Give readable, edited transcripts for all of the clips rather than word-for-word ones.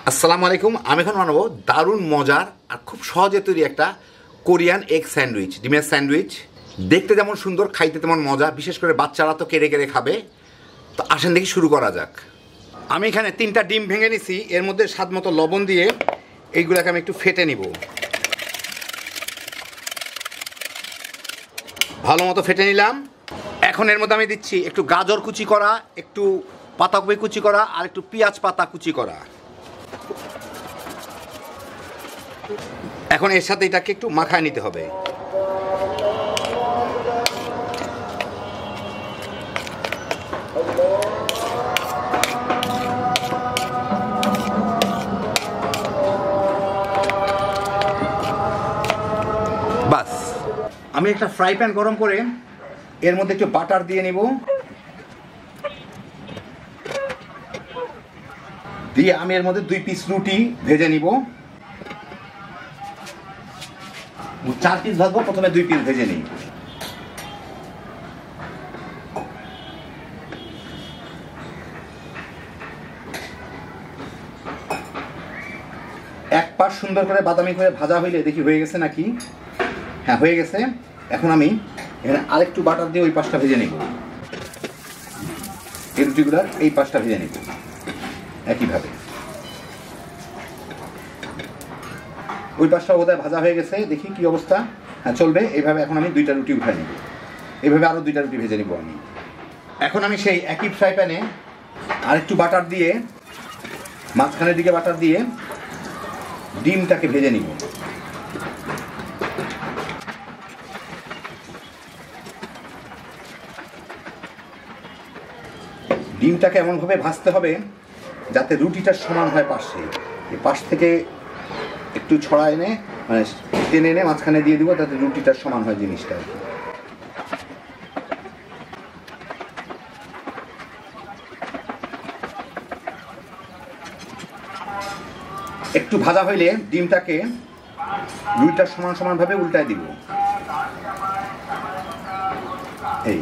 আসসালামু আলাইকুম। আমি এখন বানাবো দারুণ মজার আর খুব সহজে তৈরি একটা কোরিয়ান এগ স্যান্ডউইচ, ডিমের স্যান্ডউইচ। দেখতে যেমন সুন্দর, খাইতে তেমন মজা, বিশেষ করে বাচ্চারা তো কেড়ে কেড়ে খাবে। তো আসেন দেখি শুরু করা যাক। আমি এখানে 3টা ডিম ভেঙে নিছি, এর মধ্যে স্বাদ মতো লবণ দিয়ে এইগুলোকে আমি একটু ফেটে নিব। ভালো মতো ফেটে নিলাম। এখন এর মধ্যে আমি দিচ্ছি একটু গাজর কুচি করা, একটু পাতাকপি কুচি করা আর একটু পেঁয়াজ পাতা কুচি করা। এখন এর সাথে এটাকে একটু মাখায় নিতে হবে। বাস, আমি একটা ফ্রাই প্যান গরম করে এর মধ্যে একটু বাটার দিয়ে নিব, দিয়ে আমি এর মধ্যে 2 পিস রুটি ভেজে নিব। 4 পিস ভাজবো, প্রথমে 2 পিস ভেজে নিই। এক পাশ সুন্দর করে বাদামি করে ভাজা হইলে দেখি হয়ে গেছে নাকি। হ্যাঁ, হয়ে গেছে। এখন আমি এখানে আরেকটু বাটার দিয়ে ওই পাশটা ভেজে নিব। এই রুটিগুলার এই পাশটা ভেজে নিব একইভাবে। ওই পাশটা বোধহয় ভাজা হয়ে গেছে, দেখি কি অবস্থা। হ্যাঁ, চলবে এইভাবে। এখন আমি 2টা রুটি উঠাই নিব, এইভাবে আরও 2টা রুটি ভেজে নিব আমি। এখন আমি সেই একই ফ্রাই প্যানে আরেকটু বাটার দিয়ে, মাঝখানের দিকে বাটার দিয়ে ডিমটাকে ভেজে নিব। ডিমটাকে এমনভাবে ভাজতে হবে যাতে রুটিটা সমান হয় পাশে। এই পাশ থেকে একটু ছড়া এনে, মানে টেনে এনে মাঝখানে দিয়ে দিব, যাতে রুটিটা সমান হয় জিনিসটা। একটু ভাজা হইলে ডিমটাকে রুটিটা সমান সমানভাবে উল্টায় দিব। এই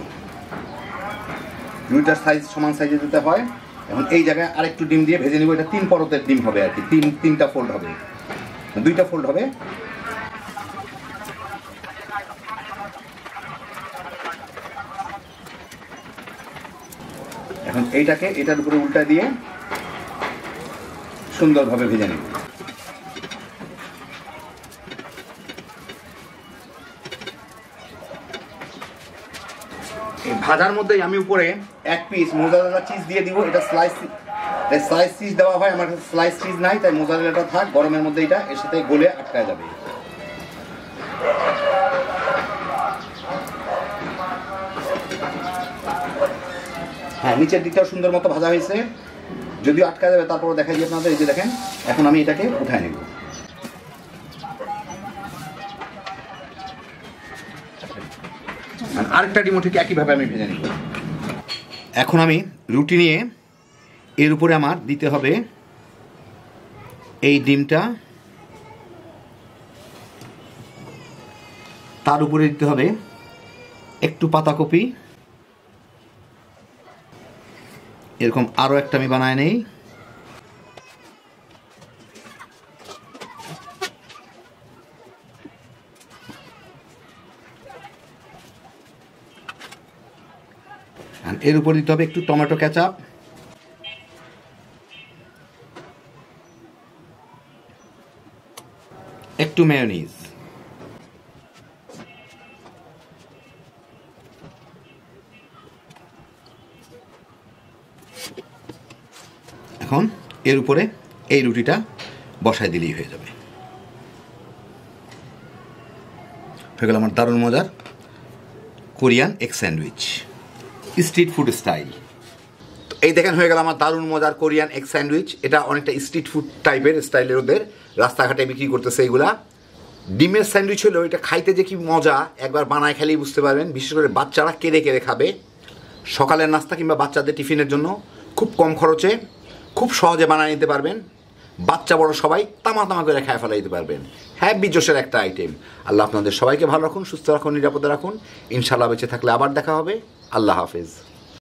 রুটিটার সাইজ সমান সাইজে দিতে হয়। এখন এই জায়গায় আরেকটু ডিম দিয়ে ভেজে নিব। এটা 3 পরতের ডিম হবে আর কি, 3টা ফোল্ড হবে, 2টা ফোল্ড হবে। এখন এইটাকে এটার উপরে উল্টা দিয়ে সুন্দরভাবে ভেজে নিব। এই ভাজার মধ্যেই আমি উপরে 1 পিস মোজারেলা চিজ দিয়ে দিব। এটা স্লাইস চিজ দেওয়া হয়, আমার কাছে স্লাইস চিজ নাই, তাই মোজারেলাটা থাক। গরমের মধ্যে এটা এর সাথে গলে আটকায় যাবে। হ্যাঁ, নিচের দিকটাও সুন্দর মতো ভাজা হয়েছে, যদিও আটকায় যাবে, তারপর দেখা যায় আপনাদের। এই যে দেখেন, এখন আমি এটাকে উঠায় নেব। আরেকটা ডিমও ঠিক একইভাবে আমি ভেজে নিব। এখন আমি রুটি নিয়ে এর উপরে আমার দিতে হবে এই ডিমটা, তার উপরে দিতে হবে একটু পাতাকপি। এরকম আরও একটা আমি বানায় নেই। এর উপর দিতে হবে একটু টমেটো কেচাপ, একটু মেয়োনিজ। এখন এর উপরে এই রুটিটা বসায় দিলেই হয়ে যাবে। হয়ে গেল আমার দারুণ মজার Korean egg sandwich, street food style. এই দেখেন, হয়ে গেল আমার দারুণ মজার কোরিয়ান এগ স্যান্ডউইচ। এটা অনেকটা স্ট্রিট ফুড টাইপের স্টাইলের, ওদের রাস্তাঘাটে বিক্রি করতেছে এইগুলা। ডিমের স্যান্ডউইচ হলেও এটা খাইতে যে কি মজা, একবার বানায় খেলেই বুঝতে পারবেন। বিশেষ করে বাচ্চারা কেড়ে কেড়ে খাবে। সকালের নাস্তা কিংবা বাচ্চাদের টিফিনের জন্য খুব কম খরচে খুব সহজে বানিয়ে নিতে পারবেন। বাচ্চা বড় সবাই তামা তামা করে খায় ফেলা দিতে পারবেন। হ্যাপি জোশের একটা আইটেম। আল্লাহ আপনাদের সবাইকে ভালো রাখুন, সুস্থ রাখুন, নিরাপদে রাখুন। ইনশাআল্লাহ বেঁচে থাকলে আবার দেখা হবে। আল্লাহ হাফেজ।